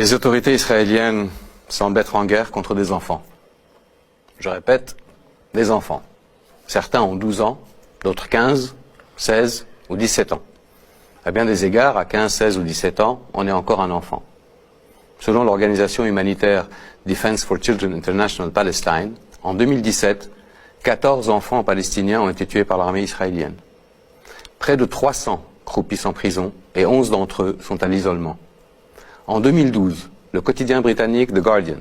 Les autorités israéliennes semblent être en guerre contre des enfants. Je répète, des enfants. Certains ont 12 ans, d'autres 15, 16 ou 17 ans. À bien des égards, à 15, 16 ou 17 ans, on est encore un enfant. Selon l'organisation humanitaire Defense for Children International Palestine, en 2017, 14 enfants palestiniens ont été tués par l'armée israélienne. Près de 300 croupissent en prison et 11 d'entre eux sont à l'isolement. En 2012, le quotidien britannique The Guardian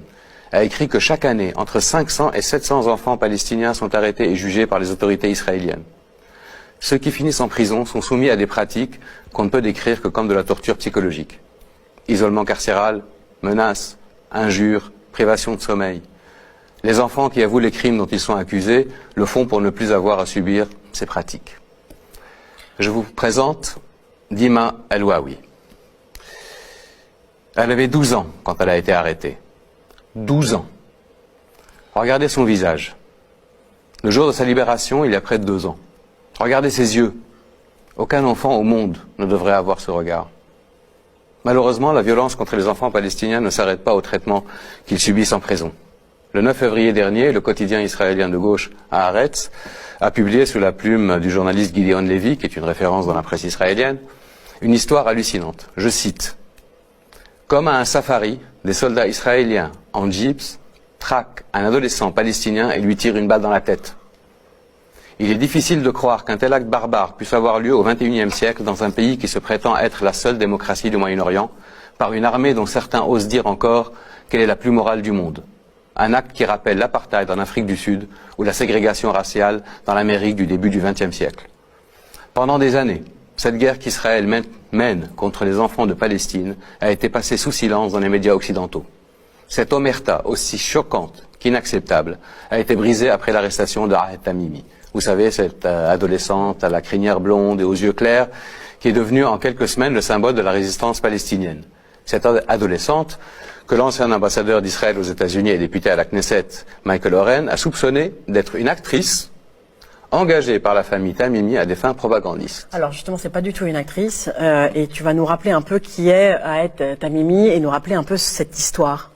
a écrit que chaque année, entre 500 et 700 enfants palestiniens sont arrêtés et jugés par les autorités israéliennes. Ceux qui finissent en prison sont soumis à des pratiques qu'on ne peut décrire que comme de la torture psychologique. Isolement carcéral, menaces, injures, privation de sommeil. Les enfants qui avouent les crimes dont ils sont accusés le font pour ne plus avoir à subir ces pratiques. Je vous présente Dima El-Wawi. Elle avait 12 ans quand elle a été arrêtée. 12 ans. Regardez son visage. Le jour de sa libération, il y a près de 2 ans. Regardez ses yeux. Aucun enfant au monde ne devrait avoir ce regard. Malheureusement, la violence contre les enfants palestiniens ne s'arrête pas au traitement qu'ils subissent en prison. Le 9 février dernier, le quotidien israélien de gauche Haaretz a publié sous la plume du journaliste Gideon Levy, qui est une référence dans la presse israélienne, une histoire hallucinante. Je cite. Comme à un safari, des soldats israéliens en jeeps traquent un adolescent palestinien et lui tirent une balle dans la tête. Il est difficile de croire qu'un tel acte barbare puisse avoir lieu au XXIe siècle dans un pays qui se prétend être la seule démocratie du Moyen-Orient, par une armée dont certains osent dire encore qu'elle est la plus morale du monde. Un acte qui rappelle l'apartheid en Afrique du Sud ou la ségrégation raciale dans l'Amérique du début du XXe siècle. Pendant des années, cette guerre qu'Israël mène contre les enfants de Palestine a été passée sous silence dans les médias occidentaux. Cette omerta, aussi choquante qu'inacceptable, a été brisée après l'arrestation de Ahed Tamimi. Vous savez, cette adolescente à la crinière blonde et aux yeux clairs, qui est devenue en quelques semaines le symbole de la résistance palestinienne. Cette adolescente, que l'ancien ambassadeur d'Israël aux États-Unis et député à la Knesset, Michael Oren, a soupçonné d'être une actrice engagée par la famille Tamimi à des fins propagandistes. Alors justement, c'est pas du tout une actrice, et tu vas nous rappeler un peu qui est Ahed Tamimi et nous rappeler un peu cette histoire.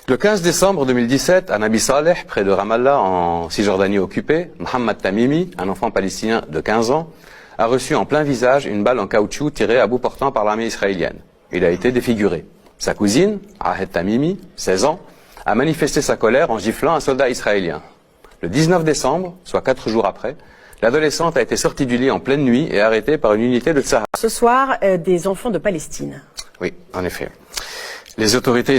Le 15 décembre 2017, à Nabi Saleh, près de Ramallah, en Cisjordanie occupée, Mohamed Tamimi, un enfant palestinien de 15 ans, a reçu en plein visage une balle en caoutchouc tirée à bout portant par l'armée israélienne. Il a été défiguré. Sa cousine, Ahed Tamimi, 16 ans, a manifesté sa colère en giflant un soldat israélien. Le 19 décembre, soit 4 jours après, l'adolescente a été sortie du lit en pleine nuit et arrêtée par une unité de Tsahar. Ce soir, des enfants de Palestine. Oui, en effet. Les autorités